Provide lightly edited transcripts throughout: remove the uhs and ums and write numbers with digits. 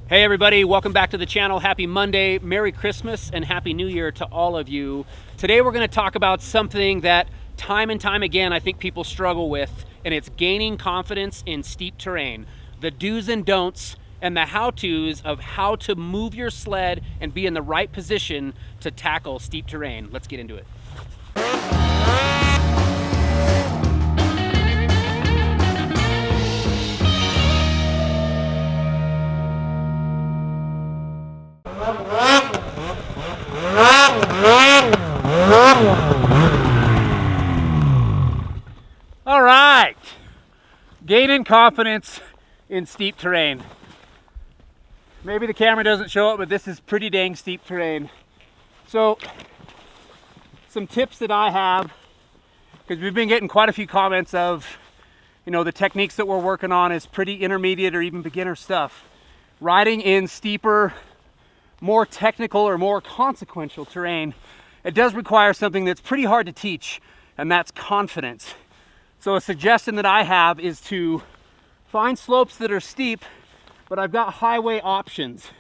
Hey everybody, welcome back to the channel. Happy Monday, Merry Christmas, and Happy New Year to all of you. Today we're going to talk about something that time and time again I think people struggle with, and it's gaining confidence in steep terrain. The do's and don'ts and the how-tos of how to move your sled and be in the right position to tackle steep terrain. Let's get into it. All right, gaining confidence in steep terrain. Maybe the camera doesn't show it, but this is pretty dang steep terrain. So some tips that I have, because we've been getting quite a few comments of, the techniques that we're working on is pretty intermediate or even beginner stuff. Riding in steeper, more technical or more consequential terrain, it does require something that's pretty hard to teach, and that's confidence. So a suggestion that I have is to find slopes that are steep, but I've got highway options.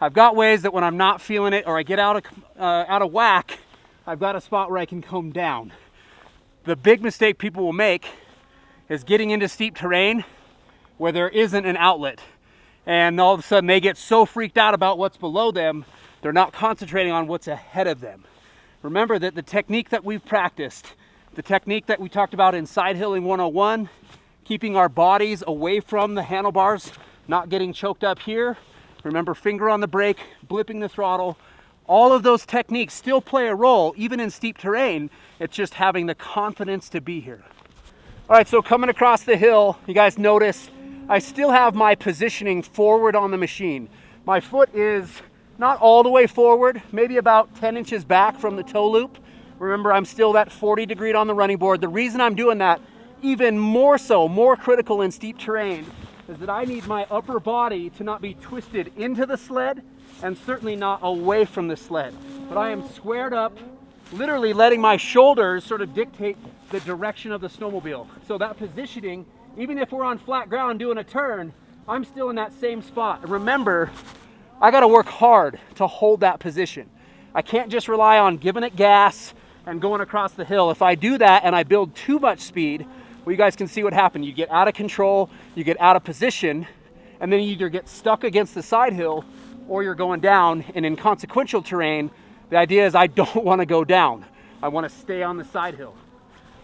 I've got ways that when I'm not feeling it or I get out of whack, I've got a spot where I can come down. The big mistake people will make is getting into steep terrain where there isn't an outlet. And all of a sudden they get so freaked out about what's below them, they're not concentrating on what's ahead of them. Remember that the technique that we've practiced, the technique that we talked about in Sidehilling 101, keeping our bodies away from the handlebars, not getting choked up here. Remember, finger on the brake, blipping the throttle. All of those techniques still play a role, even in steep terrain. It's just having the confidence to be here. All right, so coming across the hill, you guys notice I still have my positioning forward on the machine. My foot is not all the way forward, maybe about 10 inches back from the toe loop. Remember, I'm still that 40 degree on the running board. The reason I'm doing that, even more so, more critical in steep terrain, is that I need my upper body to not be twisted into the sled and certainly not away from the sled. But I am squared up, literally letting my shoulders sort of dictate the direction of the snowmobile. So that positioning, even if we're on flat ground doing a turn, I'm still in that same spot. And remember, I gotta work hard to hold that position. I can't just rely on giving it gas and going across the hill. If I do that and I build too much speed, well, you guys can see what happened. You get out of control, you get out of position, and then you either get stuck against the side hill or you're going down. And in consequential terrain, the idea is I don't want to go down. I want to stay on the side hill.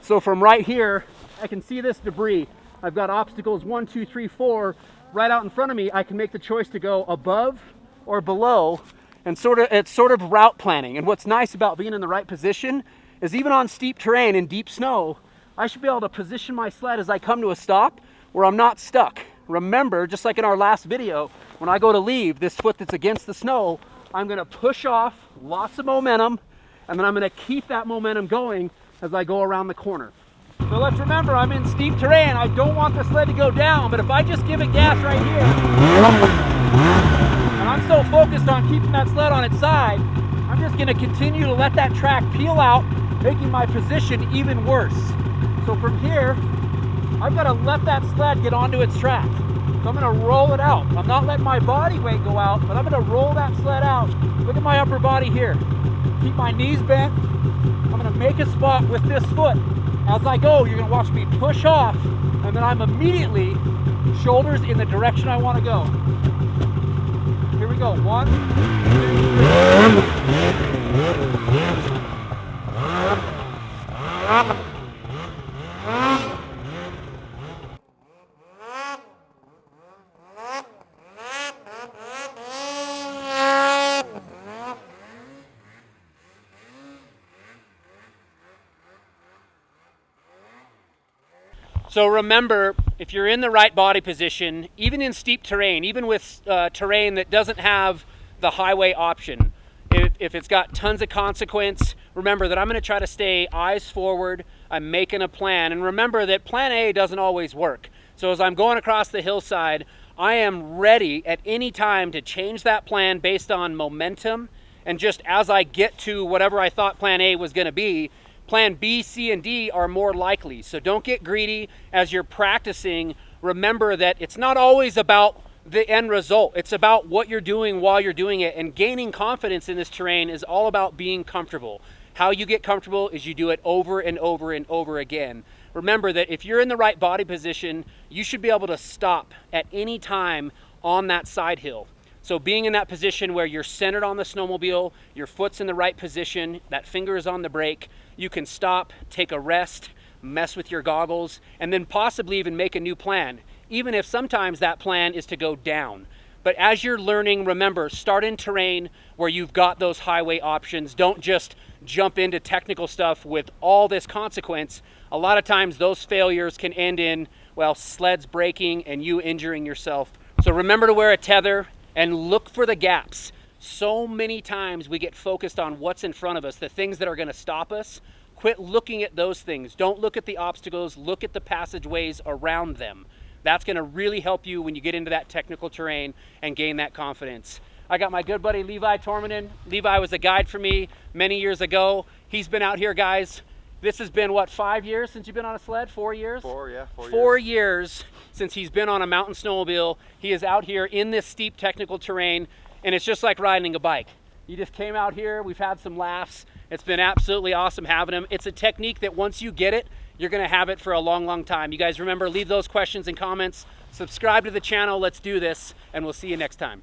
So from right here, I can see this debris. I've got obstacles 1, 2, 3, 4 right out in front of me. I can make the choice to go above or below, and it's sort of route planning. And what's nice about being in the right position is even on steep terrain in deep snow, I should be able to position my sled as I come to a stop where I'm not stuck. Remember, just like in our last video, when I go to leave, this foot that's against the snow, I'm gonna push off, lots of momentum, and then I'm gonna keep that momentum going as I go around the corner. So let's remember, I'm in steep terrain. I don't want the sled to go down, but if I just give it gas right here, and I'm so focused on keeping that sled on its side, I'm just gonna continue to let that track peel out, making my position even worse. So from here, I've gotta let that sled get onto its track. So I'm gonna roll it out. I'm not letting my body weight go out, but I'm gonna roll that sled out. Look at my upper body here. Keep my knees bent. I'm gonna make a spot with this foot. As I go, you're gonna watch me push off, and then I'm immediately shoulders in the direction I wanna go. Here we go, 1, 2, 3. So remember, if you're in the right body position, even in steep terrain, even with terrain that doesn't have the highway option, if it's got tons of consequence, remember that I'm going to try to stay eyes forward. I'm making a plan. And remember that plan A doesn't always work. So as I'm going across the hillside, I am ready at any time to change that plan based on momentum. And just as I get to whatever I thought plan A was going to be, plan B, C, and D are more likely. So don't get greedy as you're practicing. Remember that it's not always about the end result. It's about what you're doing while you're doing it, and gaining confidence in this terrain is all about being comfortable. How you get comfortable is you do it over and over and over again. Remember that if you're in the right body position, you should be able to stop at any time on that side hill. So being in that position where you're centered on the snowmobile, your foot's in the right position, that finger is on the brake, you can stop, take a rest, mess with your goggles, and then possibly even make a new plan, even if sometimes that plan is to go down. But as you're learning, remember, start in terrain where you've got those highway options. Don't just jump into technical stuff with all this consequence. A lot of times those failures can end in, well, sleds breaking and you injuring yourself. So remember to wear a tether and look for the gaps. So many times we get focused on what's in front of us, the things that are gonna stop us. Quit looking at those things. Don't look at the obstacles, look at the passageways around them. That's gonna really help you when you get into that technical terrain and gain that confidence. I got my good buddy Levi Tormanen. Levi was a guide for me many years ago. He's been out here, guys. This has been, what, 5 years since you've been on a sled? 4 years? 4 years. 4 years since he's been on a mountain snowmobile. He is out here in this steep technical terrain, and it's just like riding a bike. You just came out here, we've had some laughs. It's been absolutely awesome having him. It's a technique that once you get it, you're gonna have it for a long, long time. You guys remember, leave those questions and comments. Subscribe to the channel, let's do this, and we'll see you next time.